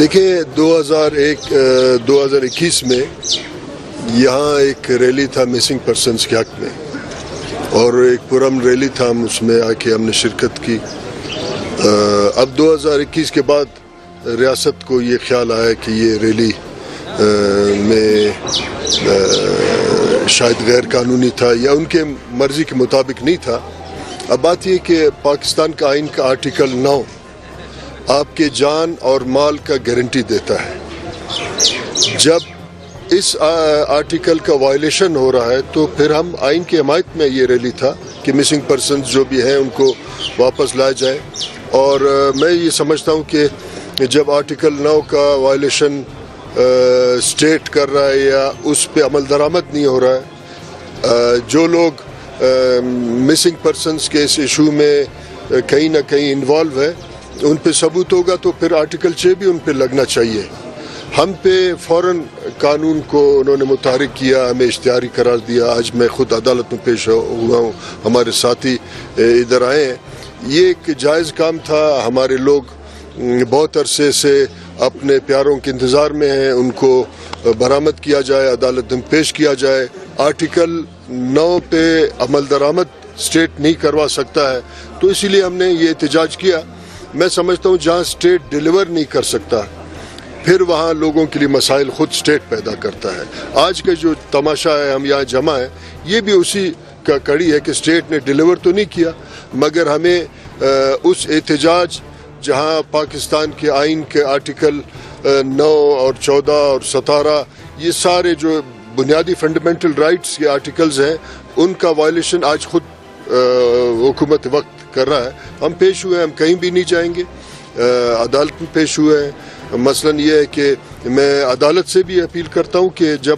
دیکھیں 2021 میں یہاں ایک ریلی تھا مسنگ پرسنز کے حق میں، اور ایک پرامن ریلی تھا، ہم اس میں آ کے ہم نے شرکت کی۔ اب 2021 کے بعد ریاست کو یہ خیال آیا کہ یہ ریلی میں شاید غیر قانونی تھا یا ان کے مرضی کے مطابق نہیں تھا۔ اب بات یہ کہ پاکستان کا آئین کا آرٹیکل 9 آپ کے جان اور مال کا گارنٹی دیتا ہے۔ جب اس آرٹیکل کا وائلیشن ہو رہا ہے تو پھر ہم آئین کی حمایت میں یہ ریلی تھا کہ مسنگ پرسنز جو بھی ہیں ان کو واپس لایا جائے، اور میں یہ سمجھتا ہوں کہ جب آرٹیکل 9 کا وائلیشن اسٹیٹ کر رہا ہے یا اس پہ عمل درآمد نہیں ہو رہا ہے، جو لوگ مسنگ پرسنز کے اس ایشو میں کہیں نہ کہیں انوالو ہے ان پہ ثبوت ہوگا تو پھر آرٹیکل 6 بھی ان پہ لگنا چاہیے۔ ہم پہ فوراً قانون کو انہوں نے متحرک کیا، ہمیں اشتہاری قرار دیا۔ آج میں خود عدالت میں پیش ہوا ہوں، ہمارے ساتھی ادھر آئے ہیں۔ یہ ایک جائز کام تھا، ہمارے لوگ بہت عرصے سے اپنے پیاروں کے انتظار میں ہیں، ان کو برآمد کیا جائے، عدالت میں پیش کیا جائے۔ آرٹیکل 9 پہ عمل درآمد اسٹیٹ نہیں کروا سکتا ہے، تو اسی لیے ہم نے یہ احتجاج کیا۔ میں سمجھتا ہوں جہاں اسٹیٹ ڈیلیور نہیں کر سکتا پھر وہاں لوگوں کے لیے مسائل خود اسٹیٹ پیدا کرتا ہے۔ آج کا جو تماشا ہے، ہم یہاں جمع ہیں، یہ بھی اسی کا کڑی ہے کہ اسٹیٹ نے ڈیلیور تو نہیں کیا، مگر ہمیں اس احتجاج جہاں پاکستان کے آئین کے آرٹیکل 9 اور 14 اور 17 یہ سارے جو بنیادی فنڈامنٹل رائٹس کے آرٹیکلز ہیں ان کا وائلیشن آج خود حکومت وقت کر رہا ہے۔ ہم پیش ہوئے ہیں، ہم کہیں بھی نہیں جائیں گے، عدالت میں پیش ہوئے ہیں۔ مثلاً یہ ہے کہ میں عدالت سے بھی اپیل کرتا ہوں کہ جب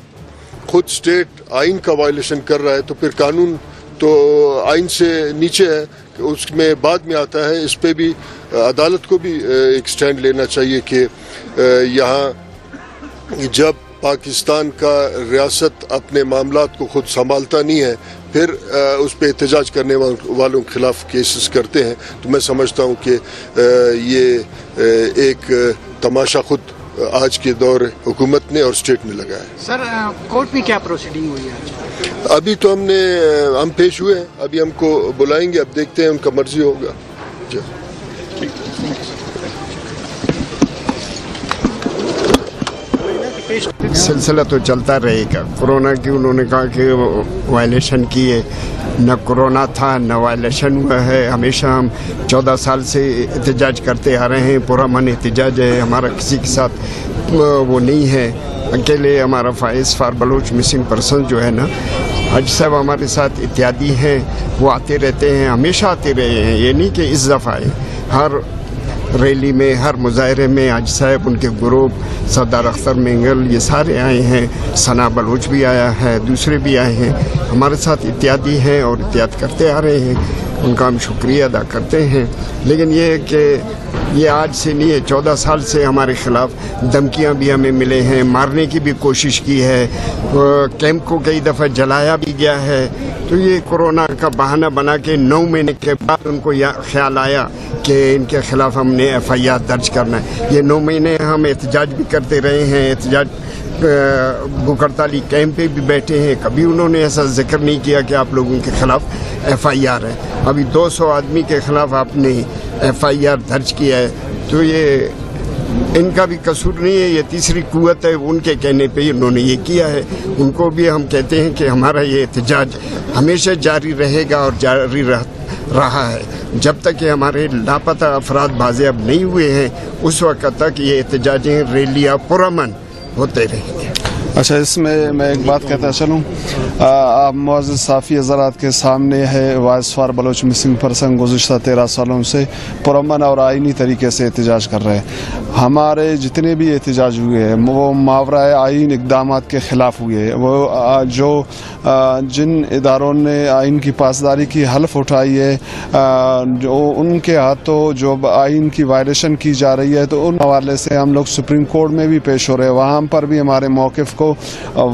خود اسٹیٹ آئین کا وائلیشن کر رہا ہے تو پھر قانون تو آئین سے نیچے ہے، اس میں بعد میں آتا ہے، اس پہ بھی عدالت کو بھی ایک سٹینڈ لینا چاہیے کہ یہاں جب پاکستان کا ریاست اپنے معاملات کو خود سنبھالتا نہیں ہے پھر اس پہ احتجاج کرنے والوں کے خلاف کیسز کرتے ہیں، تو میں سمجھتا ہوں کہ یہ ایک تماشا خود آج کے دور حکومت نے اور اسٹیٹ نے لگایا ہے۔ سر کورٹ میں کیا پروسیڈنگ ہوئی ہے؟ ابھی تو ہم پیش ہوئے ہیں، ابھی ہم کو بلائیں گے، اب دیکھتے ہیں ان کا مرضی ہوگا۔ جی سلسلہ تو چلتا رہے گا۔ کورونا کی انہوں نے کہا کہ وائلیشن کی ہے، نہ کورونا تھا نہ وائلیشن ہوا ہے۔ ہمیشہ ہم 14 سال سے احتجاج کرتے آ رہے ہیں، پرامن احتجاج ہے ہمارا، کسی کے ساتھ وہ نہیں ہے۔ اکیلے ہمارا فائز فار بلوچ مسنگ پرسن جو ہے نا، حج صاحب ہمارے ساتھ اتحادی ہیں، وہ آتے رہتے ہیں، ہمیشہ آتے رہے ہیں، یہ نہیں کہ اس دفعہ آئے۔ ہر ریلی میں، ہر مظاہرے میں حج صاحب، ان کے گروپ، سردار اختر مینگل، یہ سارے آئے ہیں، ثنا بلوچ بھی آیا ہے، دوسرے بھی آئے ہیں، ہمارے ساتھ اتحادی ہیں اور اتحاد کرتے آ رہے ہیں، ان کا ہم شکریہ ادا کرتے ہیں۔ لیکن یہ ہے کہ یہ آج سے نہیں ہے، 14 سال سے ہمارے خلاف دھمکیاں بھی ہمیں ملے ہیں، مارنے کی بھی کوشش کی ہے، کیمپ کو کئی دفعہ جلایا بھی گیا ہے۔ تو یہ کورونا کا بہانہ بنا کے 9 مہینے کے بعد ان کو یہ خیال آیا کہ ان کے خلاف ہم نے FIR درج کرنا ہے۔ یہ 9 مہینے ہم احتجاج بھی کرتے رہے ہیں، احتجاج بکرتالی کیمپ پہ بھی بیٹھے ہیں، کبھی انہوں نے ایسا ذکر نہیں کیا کہ آپ لوگوں کے خلاف FIR ہے۔ ابھی 200 آدمی کے خلاف آپ نے FIR درج کیا ہے، تو یہ ان کا بھی قصور نہیں ہے، یہ تیسری قوت ہے، ان کے کہنے پہ انہوں نے یہ کیا ہے۔ ان کو بھی ہم کہتے ہیں کہ ہمارا یہ احتجاج ہمیشہ جاری رہے گا اور جاری رہا ہے جب تک کہ ہمارے لاپتہ افراد بازیاب نہیں ہوئے ہیں، اس وقت تک یہ احتجاجیں، ریلیاں پرامن ہوتے رہیں گے۔ اچھا، اس میں ایک بات کہتا چلوں، آپ معزز صحافی حضرات کے سامنے ہے voice for Baloch missing person گزشتہ 13 سالوں سے پرامن اور آئینی طریقے سے احتجاج کر رہے ہیں۔ ہمارے جتنے بھی احتجاج ہوئے ہیں وہ ماورا آئین اقدامات کے خلاف ہوئے ہیں، وہ جو جن اداروں نے آئین کی پاسداری کی حلف اٹھائی ہے، جو ان کے ہاتھوں جو آئین کی وائلیشن کی جا رہی ہے، تو ان حوالے سے ہم لوگ سپریم کورٹ میں بھی پیش ہو رہے ہیں، وہاں پر بھی ہمارے موقف کو